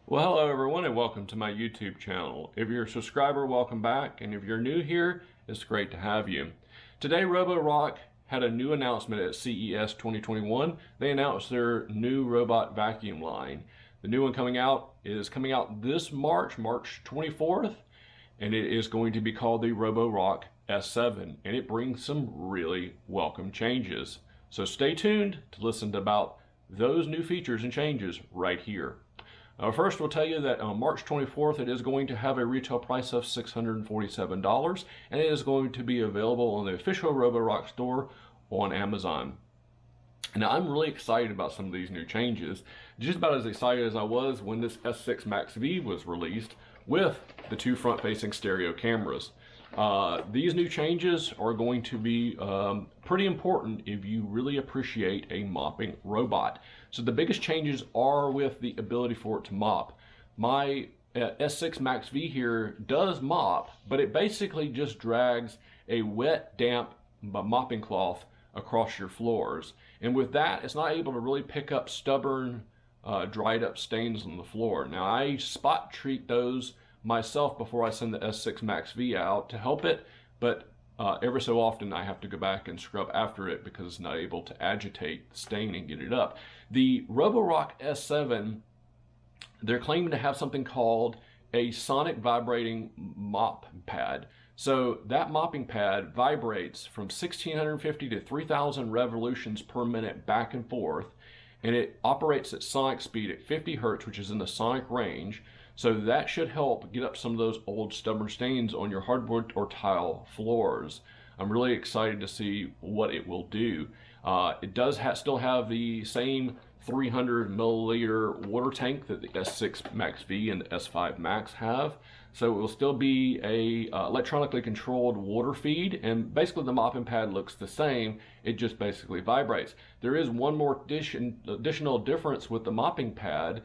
Well, hello everyone and welcome to my YouTube channel. If you're a subscriber, welcome back, and if you're new here, it's great to have you. Today, Roborock had a new announcement at CES 2021. They announced their new robot vacuum line. The new one is coming out this March 24th, and it is going to be called the Roborock S7, and it brings some really welcome changes. So stay tuned to listen to about those new features and changes right here. First, we'll tell you that on March 24th, it is going to have a retail price of $647, and it is going to be available on the official Roborock store on Amazon. Now, I'm really excited about some of these new changes, just about as excited as I was when this S6 Max V was released with the two front-facing stereo cameras. These new changes are going to be pretty important if you really appreciate a mopping robot. So the biggest changes are with the ability for it to mop. My S6 Max V here does mop, but it basically just drags a wet, damp mopping cloth across your floors. And with that, it's not able to really pick up stubborn, dried up stains on the floor. Now, I spot treat those myself before I send the S6 Max V out to help it, but every so often I have to go back and scrub after it because it's not able to agitate the stain and get it up. The Roborock S7, they're claiming to have something called a sonic vibrating mop pad. So that mopping pad vibrates from 1650 to 3000 revolutions per minute back and forth, and it operates at sonic speed at 50 hertz, which is in the sonic range. So that should help get up some of those old stubborn stains on your hardwood or tile floors. I'm really excited to see what it will do. It does still have the same 300 milliliter water tank that the S6 Max V and the S5 Max have. So it will still be a electronically controlled water feed, and basically the mopping pad looks the same. It just basically vibrates. There is one more additional difference with the mopping pad.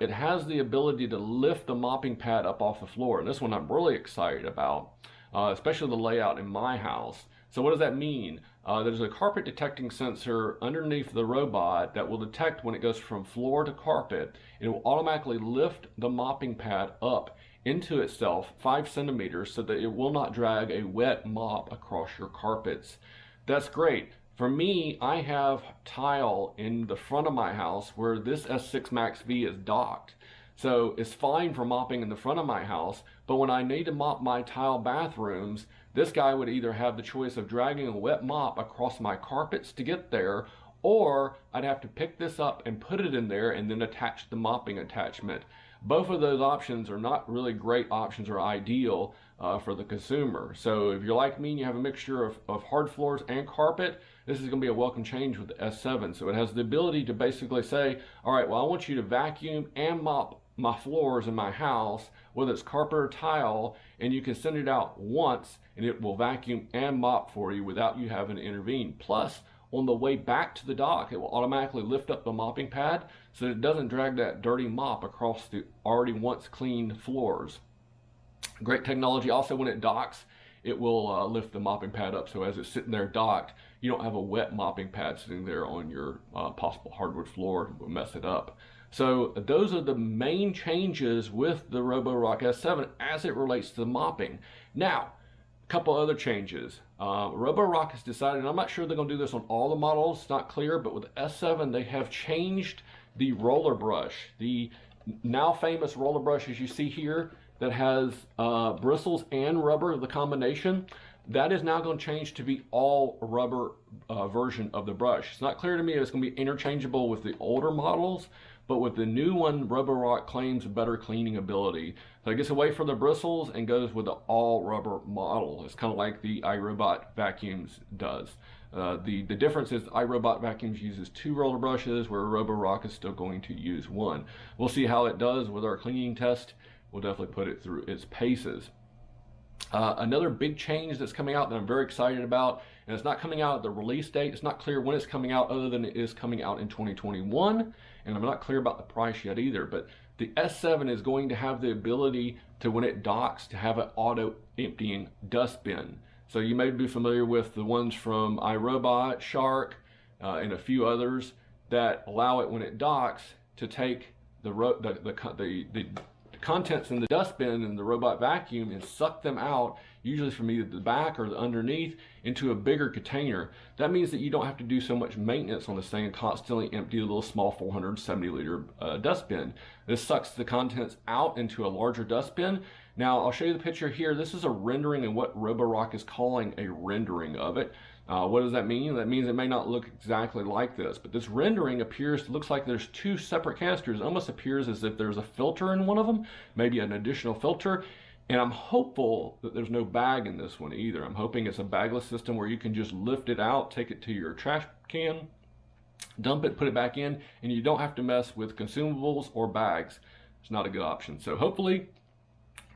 It has the ability to lift the mopping pad up off the floor, and this one I'm really excited about, especially the layout in my house. So what does that mean? There's a carpet detecting sensor underneath the robot that will detect when it goes from floor to carpet. It will automatically lift the mopping pad up into itself 5 centimeters so that it will not drag a wet mop across your carpets. That's great. For me, I have tile in the front of my house where this S6 Max V is docked. So it's fine for mopping in the front of my house, but when I need to mop my tile bathrooms, this guy would either have the choice of dragging a wet mop across my carpets to get there, or I'd have to pick this up and put it in there and then attach the mopping attachment. Both of those options are not really great options or ideal for the consumer. So if you're like me and you have a mixture of hard floors and carpet, this is going to be a welcome change with the S7. So it has the ability to basically say, all right, well, I want you to vacuum and mop my floors in my house, whether it's carpet or tile, and you can send it out once and it will vacuum and mop for you without you having to intervene. Plus, on the way back to the dock, it will automatically lift up the mopping pad so that it doesn't drag that dirty mop across the already once cleaned floors. Great technology. Also, when it docks, it will lift the mopping pad up, so as it's sitting there docked, you don't have a wet mopping pad sitting there on your possible hardwood floor. It will mess it up. So those are the main changes with the Roborock S7 as it relates to the mopping. Now, a couple other changes. Roborock has decided, and I'm not sure they're going to do this on all the models, it's not clear, but with the S7 they have changed the roller brush. The now famous roller brush, as you see here, that has bristles and rubber, the combination, that is now going to change to be all rubber version of the brush. It's not clear to me if it's going to be interchangeable with the older models, but with the new one, Roborock claims better cleaning ability. So it gets away from the bristles and goes with the all rubber model. It's kind of like the iRobot vacuums does. The difference is iRobot vacuums uses 2 roller brushes, where Roborock is still going to use 1. We'll see how it does with our cleaning test. We'll definitely put it through its paces. Another big change that's coming out that I'm very excited about, and it's not coming out at the release date. It's not clear when it's coming out, other than it is coming out in 2021, and I'm not clear about the price yet either, but the S7 is going to have the ability to, when it docks, to have an auto emptying dustbin. So you may be familiar with the ones from iRobot, Shark, and a few others that allow it, when it docks, to take the contents in the dustbin and the robot vacuum and suck them out, usually from either the back or the underneath, into a bigger container. That means that you don't have to do so much maintenance on this thing and constantly empty a little small 470 liter dustbin. This sucks the contents out into a larger dustbin. Now I'll show you the picture here. This is a rendering and what Roborock is calling a rendering of it. What does that mean? That means it may not look exactly like this, but this rendering looks like there's two separate canisters. It almost appears as if there's a filter in one of them, maybe an additional filter. And I'm hopeful that there's no bag in this one either. I'm hoping it's a bagless system where you can just lift it out, take it to your trash can, dump it, put it back in, and you don't have to mess with consumables or bags. It's not a good option. So hopefully,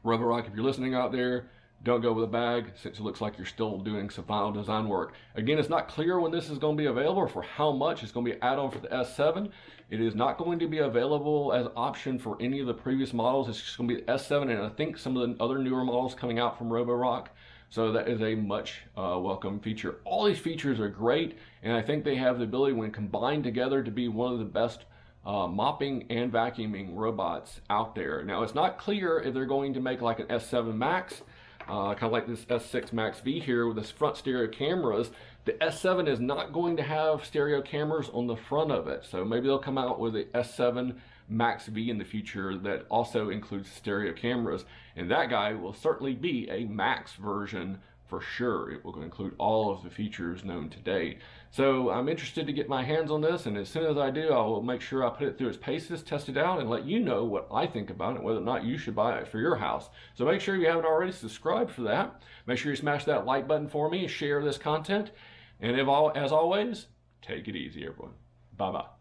Roborock, if you're listening out there, don't go with a bag, since it looks like you're still doing some final design work. Again, it's not clear when this is going to be available or for how much. It's going to be an add-on for the S7. It is not going to be available as an option for any of the previous models. It's just going to be the S7 and I think some of the other newer models coming out from Roborock. So that is a much welcome feature. All these features are great, and I think they have the ability, when combined together, to be one of the best mopping and vacuuming robots out there. Now, it's not clear if they're going to make like an S7 Max, kind of like this S6 Max V here with this front stereo cameras. The S7 is not going to have stereo cameras on the front of it, so maybe they'll come out with the S7 Max V in the future that also includes stereo cameras, and that guy will certainly be a Max version for sure. It will include all of the features known to date. So I'm interested to get my hands on this, and as soon as I do, I will make sure I put it through its paces, test it out, and let you know what I think about it, whether or not you should buy it for your house. So make sure you haven't already subscribed for that. Make sure you smash that like button for me, share this content, and as always, take it easy, everyone. Bye-bye.